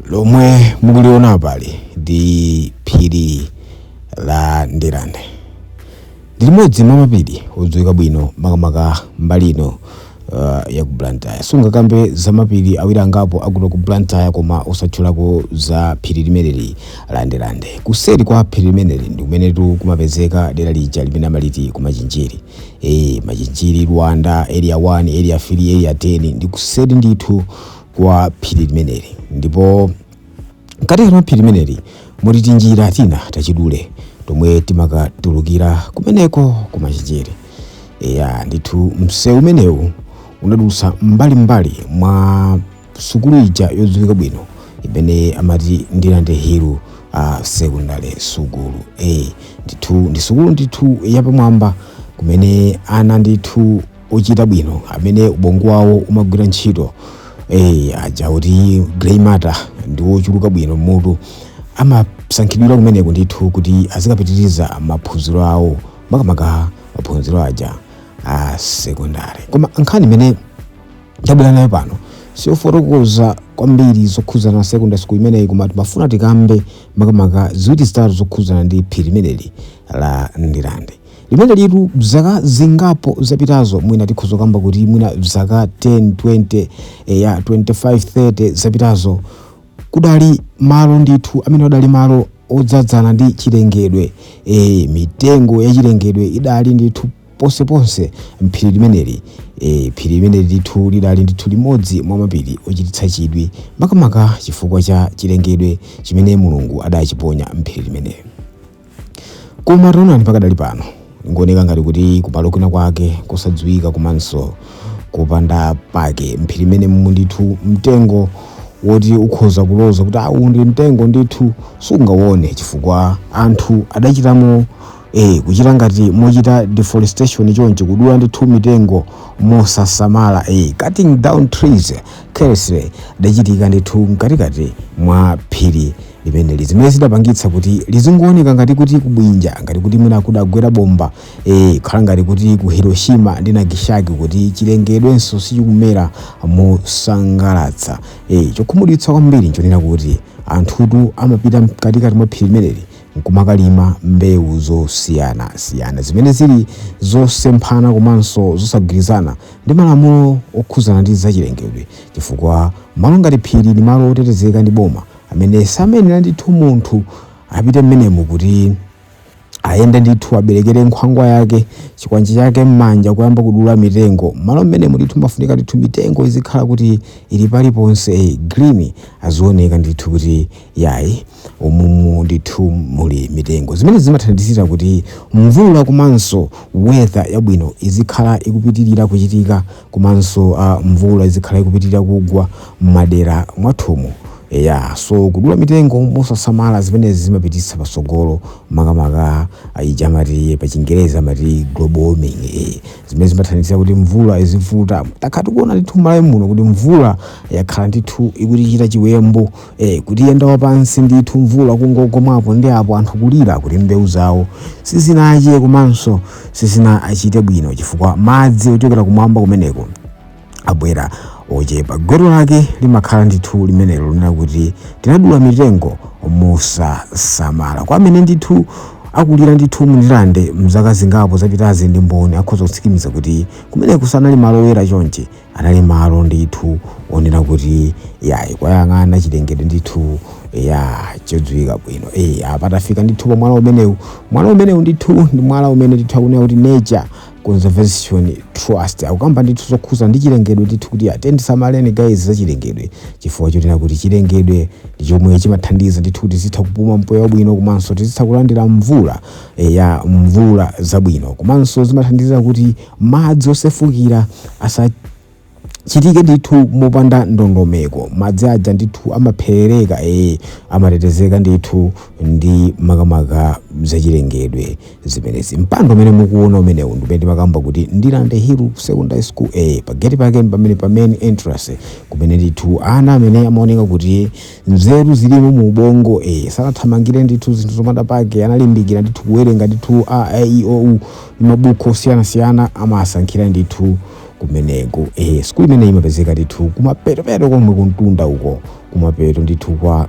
Lomwe mukuliona pali ndi phiri la Ndirande. Ndi limodzi mwa mapiri odziwika bwino makamaka mbali ino ya ku Blantyre. Sungakambe za mapiri awiri angapo akuti ku Blantyre koma osatchulako za phiri limeneli la Ndirande. Kuseri kwa phiri limeneli ndi kumenetu kumapezeka dera lija limene amaliti ku Machinjiri. Machinjiri, Rwanda, area 1, area 3, area 10 ndi kuseri ndithu kwa phiri limeneli. Ndipo ngati kana phiri limeneli muli njira tina tachidule tomwe timakatulukira kumeneko ku Machinjiri. Ndithu msewu umenewu unadusa mbali mwa sukulu ija yodziwika bwino imene amati Ndirande Hill secondary sukulu. Ndithu ndi sukulu ndithu yapamwamba kumene ana ndithu ochita bwino amene ubongo wawo umagwira ntchito aja kuti grey matter ndi ochuluka bwino mutu amasankhidwira kumeneko ndithu kuti azikapitiriza maphunziro awo makamaka maphunziro aja secondary. Koma nkhani imene tabwera nayo pano siofotokoza kwambiri zokhuzana na secondary school imeneyi, koma timafuna tikambe makamaka ziwiri zitatu zokhuzana ndi phiri limeneli la Ndirande. Limene litu zaka zingapo zapitazo mwina tikhoza kamba kuti mwina zaka 10, 20, 25, 30 zapitazo kudali malo ndithu amene adali malo odzadzana ndi chilengedwe. Mitengo ya chilengedwe idali ndithu ponseponse mphiri limeneli. Phiri limeneli ndithu lidali ndithu limodzi mwa mapiri ochititsa chidwi makamaka chifukwa cha chilengedwe chimene Mulungu adachiponya mphiri limeneli. Koma taonani pakadali pano ngooneka ngati kuti kumalo kwina kwake kusadziwika komanso kupanda pake mphiri limene ndithu mtengo woti ukhoza kuloza kuti uwu ndi mtengo ndithu sungaone chifukwa anthu adachitamo kuchita ngati mochita deforestation choncho kudula ndithu mitengo mosasamala. Cutting down trees carelessly dachitika ndithu mkatikati mwa phiri limeneli, zimene zidapangitsa kuti lizingooneka ngati kuti kubwinja, ngati kuti mwina kudagwera bomba khala ngati kuti ku Hiroshima ndi Nagasaki, kuti chilengedwenso sichikumera mosangalatsa. Chokhumudwitsa kwambiri nchonena kuti anthutu amapita mkatikati mwa phiri limeneli nkumakalima mbewu zosiyana zimene zili zosemphana komanso zosagwirizana ndi malamulo okhuzana ndi zachilengedwe, chifukwa malo ngati phiri ndi malo otetezeka ndi boma amene samenera ndithu munthu apite mmenemo kuti ayende ndithu aberekere nkhwangwa yake chikwanje chake m'manja kuyamba kudula mitengo. Malo mmenemo ndithu mafunika ndithu mitengo izikhala kuti ili paliponse green, azioneka ndithu kuti yayi umumu ndithu muli mitengo. Zimene zimathandizira kuti mvula komanso weather yabwino izikhala ikupitirira kuchitika, komanso mvula izikhala ikupitirira kugwa m'madera mwathumu. So kudula mitengo mosasamala zimene zimapititsa pasogolo makamaka ijamati pa Chingereza amati global warming. Zimene zimathandizira kuti mvula izivuta. Takhati kuona ndithu malawi muno kuti mvula yakhala ndithu ikutichita chiwembu, kuti yenda wapansi ndithu mvula kungogomapo ndi apo anthu kulira kuti mbewu zawo sizinache komanso sizinachite bwino chifukwa madzi ochokera kumwamba kumeneko abwera ochepa. Gwero lake limakhala ndithu limenelo linena kuti tinadula mitengo mosasamala. Kwa amene ndithu akulira ndithu Ndirande mzaka zingapo zapitazi ndi mboni akhoza kutsikimiza kuti kumeneko sanali malo oyera chonchi, anali malo ndithu onena kuti yayi kwayang'ana chilengedwe ndithu chodziwika bwino. Patafika ndithu pa mwala umenewu ndithu ndi mwala umene ndithu akunena kuti nature conservation trust, akukamba ndithu zokhuza ndi chilengedwe ndithu kuti tisamaleni guys za chilengedwe, chifukwa chotena kuti chilengedwe ndi chomwe chimathandiza ndithu kuti zitha kupuma mpweya wabwino, komanso tizitha kulandira mvula mvula zabwino, komanso zimathandiza kuti madzi osefukira chitike ndithu mopanda ndondomeko. Madzi aja ndithu amapherereka amatetezeka ndithu ndi makamaka zachilengedwe zimenezi. Mpando umene mukuona umenewu ndi umene makamba kuti Ndirande Hill secondary school. Pageti pake pamene pa main entrance kumene ndithu ana amene amaoneka kuti nzeru zilimo mu ubongo sanathamangire ndithu zinthu zomanda pake, analimbikira ndithu kuwerenga ndithu a e i o u mabuku osiyana-siyana, amasankhira ndithu kumeneko. Skulu imeneyi imapezeka ndithu kumapeto komwe kuntunda uko kumapeto ndithu kwa